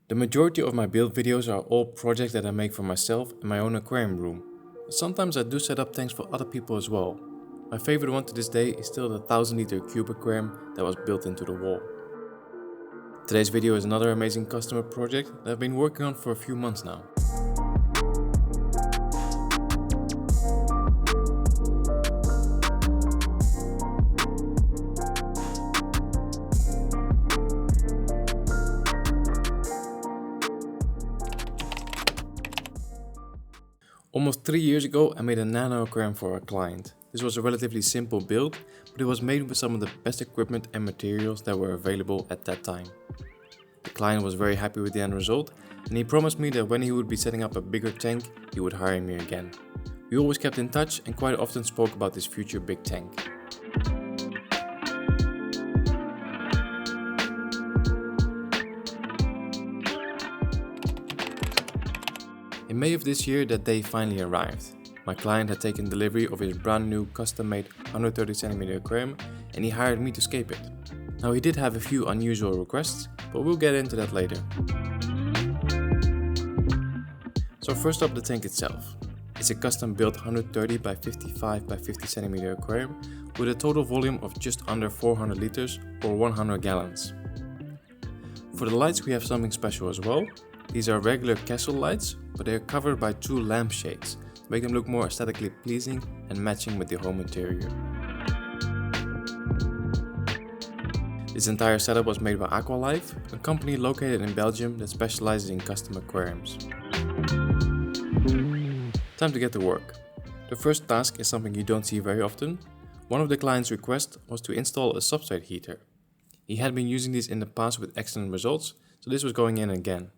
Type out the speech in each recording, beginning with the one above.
The majority of my build videos are all projects that I make for myself in my own aquarium room, but sometimes I do set up tanks for other people as well. My favorite one to this day is still the 1000-liter cube aquarium that was built into the wall. Today's video is another amazing customer project that I've been working on for a few months now. Almost 3 years ago I made a nano aquarium for a client. This was a relatively simple build, but it was made with some of the best equipment and materials that were available at that time. The client was very happy with the end result, and he promised me that when he would be setting up a bigger tank, he would hire me again. We always kept in touch and quite often spoke about this future big tank. In May of this year, that day finally arrived. My client had taken delivery of his brand new custom-made 130cm aquarium and he hired me to scape it. Now he did have a few unusual requests, but we'll get into that later. So first up, the tank itself. It's a custom built 130 by 55 by 50 cm aquarium with a total volume of just under 400 liters or 100 gallons. For the lights we have something special as well. These are regular castle lights, but they are covered by 2 lampshades to make them look more aesthetically pleasing and matching with the home interior. This entire setup was made by Aqualife, a company located in Belgium that specializes in custom aquariums. Time to get to work. The first task is something you don't see very often. One of the client's requests was to install a substrate heater. He had been using these in the past with excellent results, so this was going in again.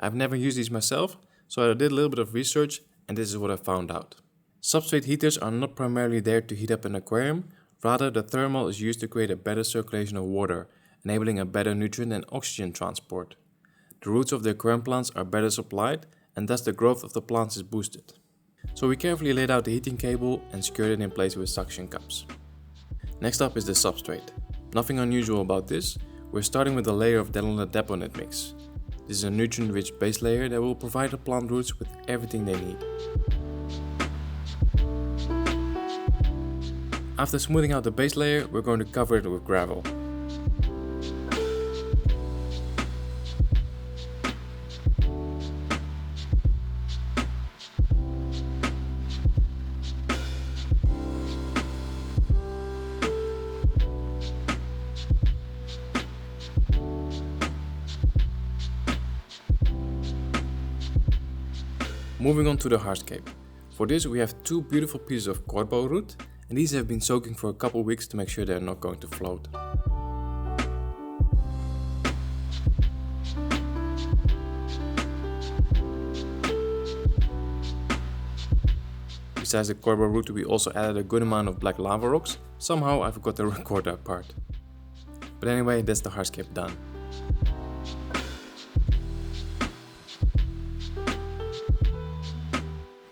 I've never used these myself, so I did a little bit of research and this is what I found out. Substrate heaters are not primarily there to heat up an aquarium, rather the thermal is used to create a better circulation of water, enabling a better nutrient and oxygen transport. The roots of the aquarium plants are better supplied and thus the growth of the plants is boosted. So we carefully laid out the heating cable and secured it in place with suction cups. Next up is the substrate. Nothing unusual about this, we're starting with a layer of Denolin deponate mix. This is a nutrient-rich base layer that will provide the plant roots with everything they need. After smoothing out the base layer, we're going to cover it with gravel. Moving on to the hardscape. For this we have 2 beautiful pieces of cordbow root and these have been soaking for a couple weeks to make sure they're not going to float. Besides the cordbow root we also added a good amount of black lava rocks. Somehow I forgot to record that part. But anyway, that's the hardscape done.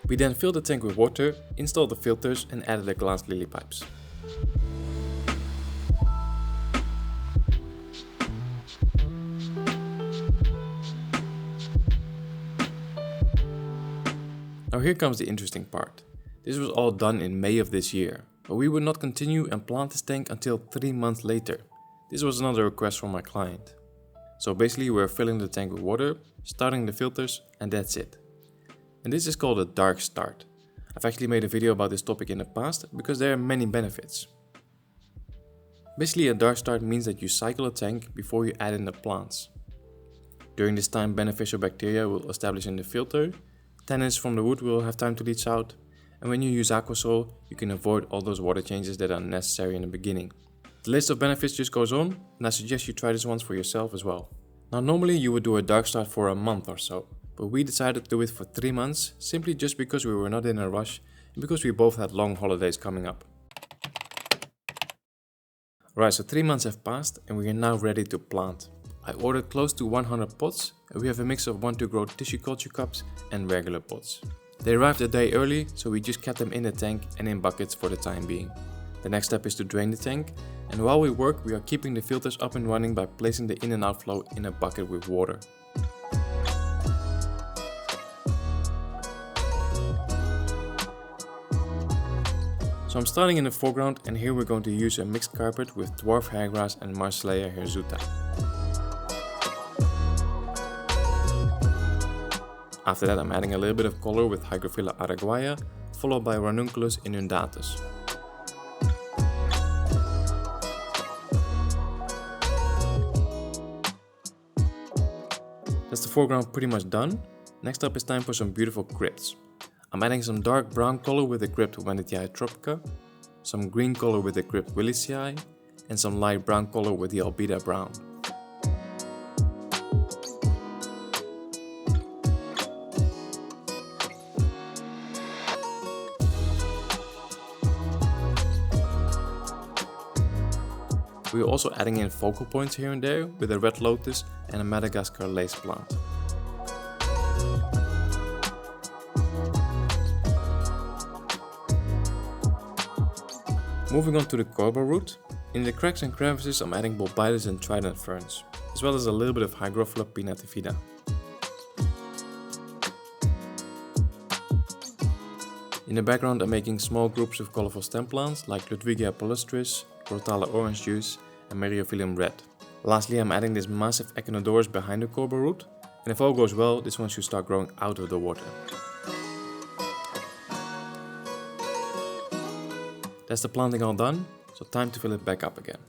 We then filled the tank with water, installed the filters and added the glass lily pipes. Now here comes the interesting part. This was all done in May of this year, but we would not continue and plant this tank until 3 months later. This was another request from my client. So basically we're filling the tank with water, starting the filters and that's it. And this is called a dark start. I've actually made a video about this topic in the past because there are many benefits. Basically a dark start means that you cycle a tank before you add in the plants. During this time beneficial bacteria will establish in the filter, tannins from the wood will have time to leach out, and when you use aquasol you can avoid all those water changes that are necessary in the beginning. The list of benefits just goes on and I suggest you try this once for yourself as well. Now normally you would do a dark start for a month or so. But we decided to do it for 3 months, simply just because we were not in a rush and because we both had long holidays coming up. Right, so 3 months have passed and we are now ready to plant. I ordered close to 100 pots and we have a mix of want-to-grow tissue culture cups and regular pots. They arrived a day early, so we just kept them in the tank and in buckets for the time being. The next step is to drain the tank, and while we work we are keeping the filters up and running by placing the in and out flow in a bucket with water. So I'm starting in the foreground, and here we're going to use a mixed carpet with Dwarf Hairgrass and Marsilea Hirsuta. After that I'm adding a little bit of color with Hygrophila araguaia, followed by Ranunculus Inundatus. That's the foreground pretty much done. Next up is time for some beautiful crypts. I'm adding some dark brown color with the crypt Marsilea Tropica, some green color with the crypt Willisii, and some light brown color with the Albida brown. We are also adding in focal points here and there with a red lotus and a Madagascar lace plant. Moving on to the corbel root, in the cracks and crevices I'm adding Bolbitis and trident ferns, as well as a little bit of Hygrophila pinnatifida. In the background I'm making small groups of colorful stem plants like Ludwigia palustris, Rotala orange juice and Myriophyllum red. Lastly I'm adding this massive Echinodorus behind the corbel root, and if all goes well this one should start growing out of the water. That's the planting all done, so time to fill it back up again.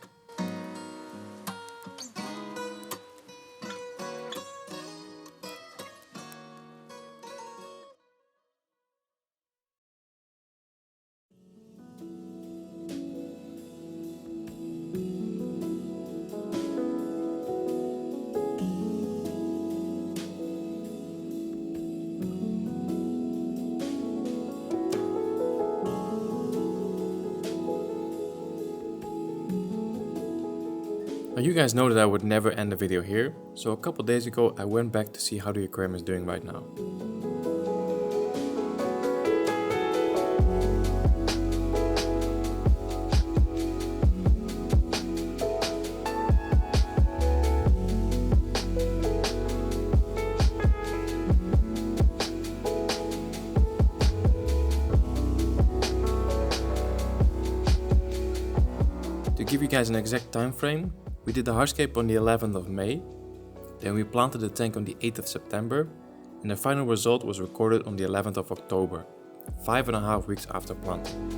Now you guys know that I would never end the video here, so a couple days ago I went back to see how the aquarium is doing right now. To give you guys an exact time frame, we did the hardscape on the 11th of May, then we planted the tank on the 8th of September, and the final result was recorded on the 11th of October, 5.5 weeks after planting.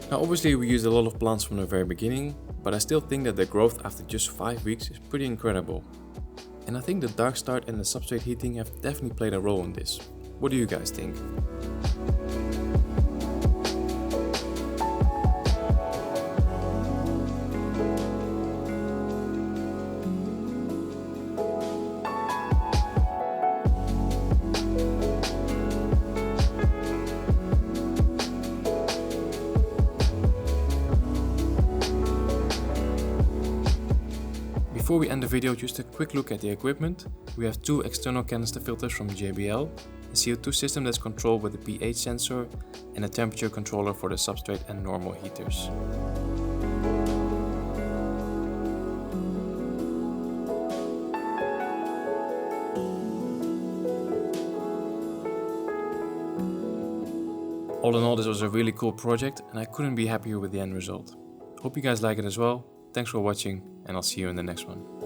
Now obviously we used a lot of plants from the very beginning, but I still think that the growth after just 5 weeks is pretty incredible. And I think the dark start and the substrate heating have definitely played a role in this. What do you guys think? Before we end the video, just a quick look at the equipment. We have two external canister filters from JBL, a CO2 system that's controlled with a pH sensor, and a temperature controller for the substrate and normal heaters. All in all, this was a really cool project and I couldn't be happier with the end result. Hope you guys like it as well. Thanks for watching, and I'll see you in the next one.